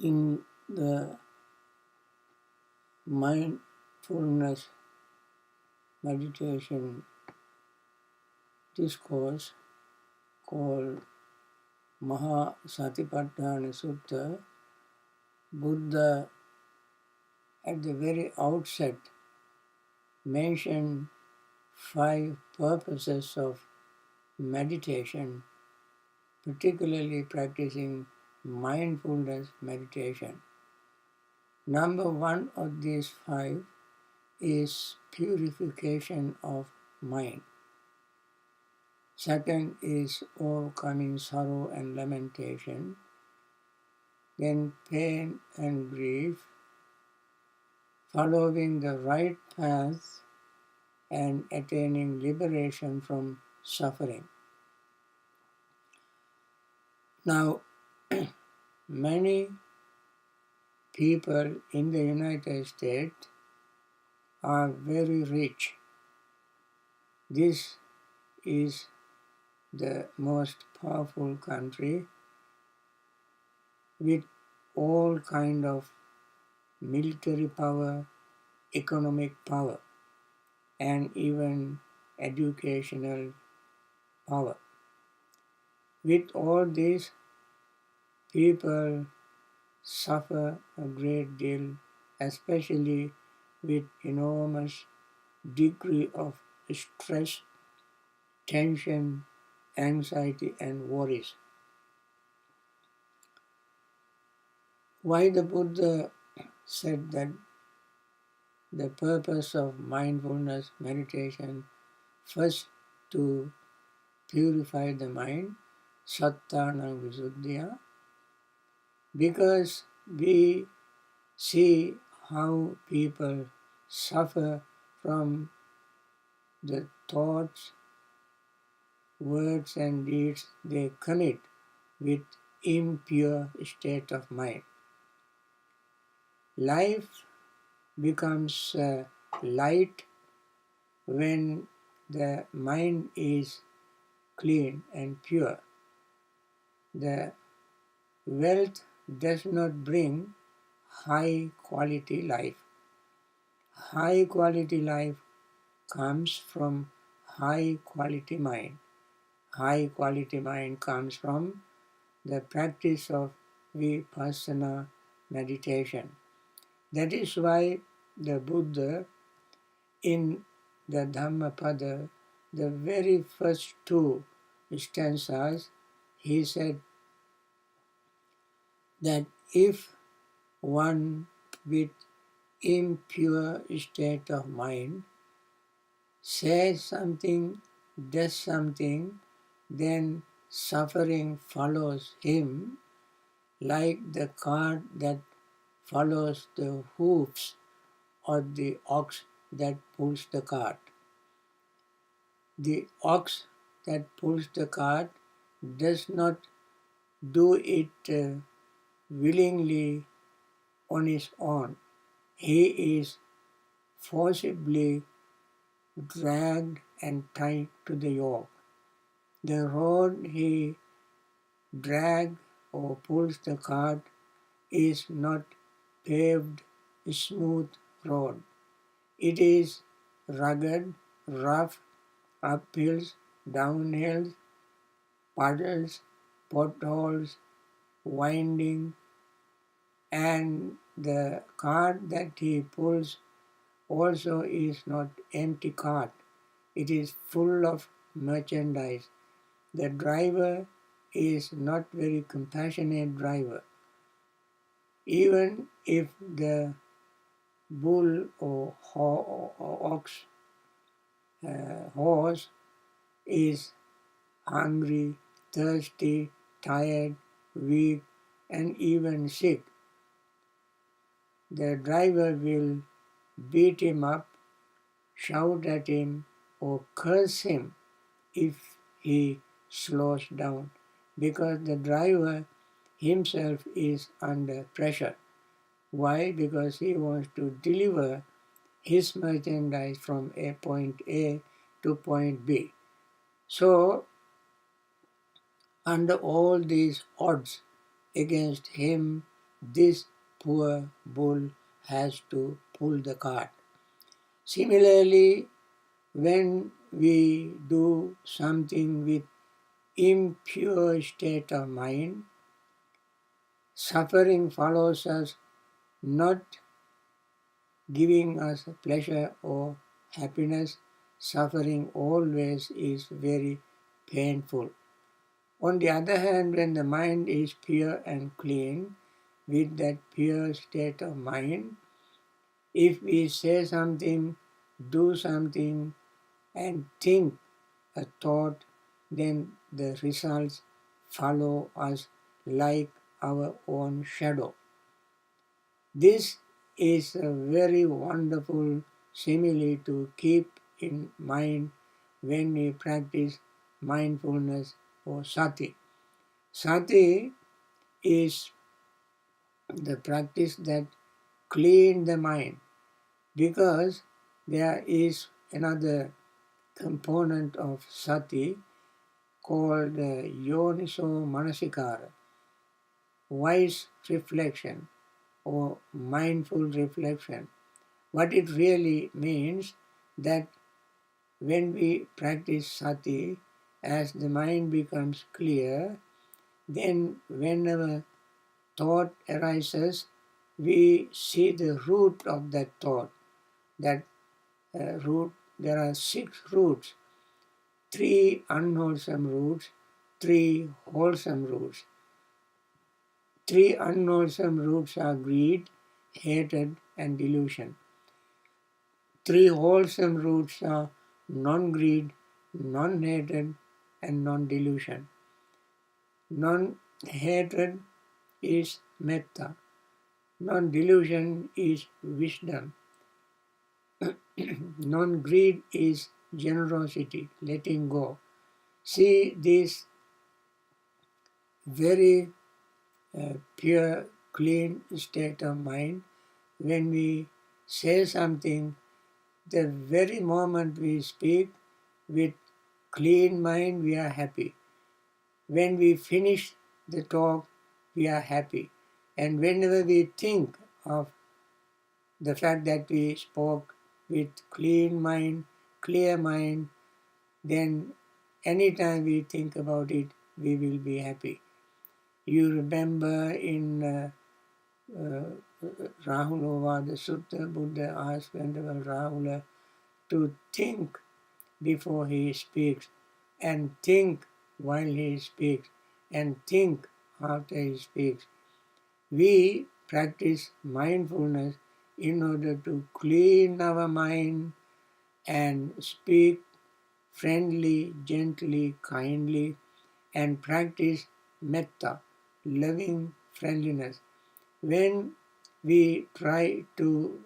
In the mindfulness meditation discourse called Satipatthana Sutta, Buddha at the very outset mentioned 5 purposes of meditation, particularly practicing mindfulness meditation. Number 1 of these 5 is purification of mind. Second is overcoming sorrow and lamentation. Then pain and grief, following the right path and attaining liberation from suffering. Now, many people in the United States are very rich. This is the most powerful country with all kind of military power, economic power, and even educational power. With all this, people suffer a great deal, especially with enormous degree of stress, tension, anxiety, and worries. Why the Buddha said that the purpose of mindfulness meditation first to purify the mind, sattana visuddhya, because we see how people suffer from the thoughts, words and deeds they commit with impure state of mind. Life becomes light when the mind is clean and pure. The wealth does not bring high quality life. High quality life comes from high quality mind. High quality mind comes from the practice of vipassana meditation. That is why the Buddha in the Dhammapada, the very first 2 stanzas, he said that if one with impure state of mind says something, does something, then suffering follows him like the cart that follows the hoofs or the ox that pulls the cart. The ox that pulls the cart does not do it willingly on his own. He is forcibly dragged and tied to the yoke. The road he drags or pulls the cart is not paved, smooth road. It is rugged, rough, uphills, downhills, puddles, potholes, winding, and the cart that he pulls also is not empty cart. It is full of merchandise. The driver is not very compassionate driver. Even if the bull or ox, horse is hungry, thirsty, tired, weak, and even sick, the driver will beat him up, shout at him, or curse him if he slows down, because the driver himself is under pressure. Why? Because he wants to deliver his merchandise from point A to point B. So, under all these odds against him, this poor bull has to pull the cart. Similarly, when we do something with impure state of mind, suffering follows us, not giving us pleasure or happiness. Suffering always is very painful. On the other hand, when the mind is pure and clean, with that pure state of mind, if we say something, do something, and think a thought, then the results follow us like our own shadow. This is a very wonderful simile to keep in mind when we practice mindfulness or Sati. Sati is the practice that clean the mind, because there is another component of Sati called Yoniso Manasikara, wise reflection or mindful reflection. What it really means that when we practice Sati, as the mind becomes clear, then whenever thought arises, we see the root of that thought. That root, there are 6 roots, 3 unwholesome roots, 3 wholesome roots. 3 unwholesome roots are greed, hatred, and delusion. 3 wholesome roots are non-greed, non-hatred, and non-delusion. Non-hatred is metta. Non-delusion is wisdom. Non-greed is generosity, letting go. See this very pure, clean state of mind. When we say something, the very moment we speak with clean mind, we are happy. When we finish the talk, we are happy. And whenever we think of the fact that we spoke with clean mind, clear mind, then anytime we think about it, we will be happy. You remember in Rahula, the Sutta, Buddha asked Venerable Rahula to think before he speaks, and think while he speaks, and think after he speaks. We practice mindfulness in order to clean our mind and speak friendly, gently, kindly, and practice metta, loving friendliness. When we try to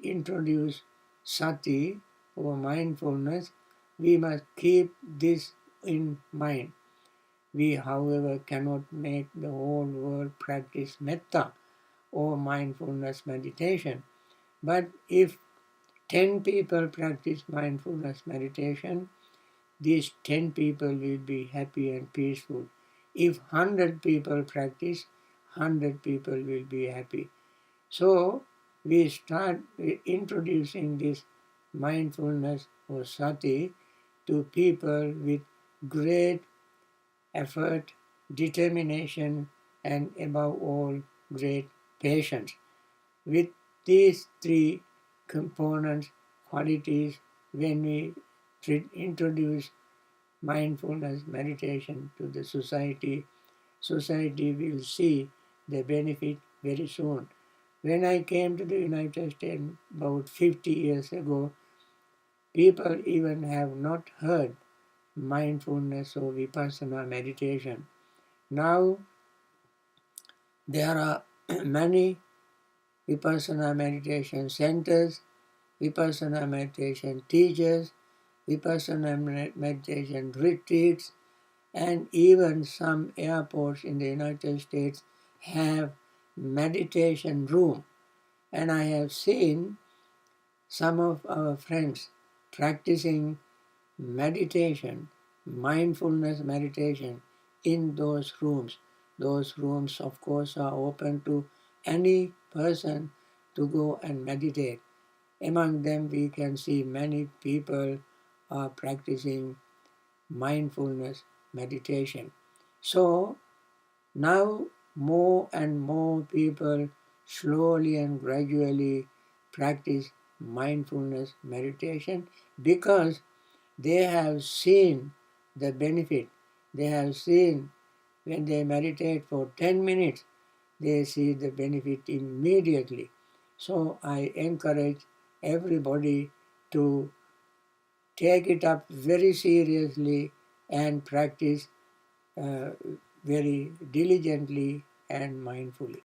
introduce sati or mindfulness, we must keep this in mind. We, however, cannot make the whole world practice metta or mindfulness meditation. But if 10 people practice mindfulness meditation, these 10 people will be happy and peaceful. If 100 people practice, 100 people will be happy. So we start introducing this mindfulness or sati to people with great effort, determination, and above all, great patience. With these 3 components, qualities, when we introduce mindfulness meditation to the society will see the benefit very soon. When I came to the United States about 50 years ago, people even have not heard mindfulness or vipassana meditation. Now there are many vipassana meditation centers, vipassana meditation teachers, vipassana meditation retreats, and even some airports in the United States have meditation room. And I have seen some of our friends practicing meditation, mindfulness meditation in those rooms. Those rooms, of course, are open to any person to go and meditate. Among them we can see many people are practicing mindfulness meditation. So now more and more people slowly and gradually practice mindfulness meditation because they have seen the benefit. They have seen when they meditate for 10 minutes, they see the benefit immediately. So I encourage everybody to take it up very seriously and practice very diligently and mindfully.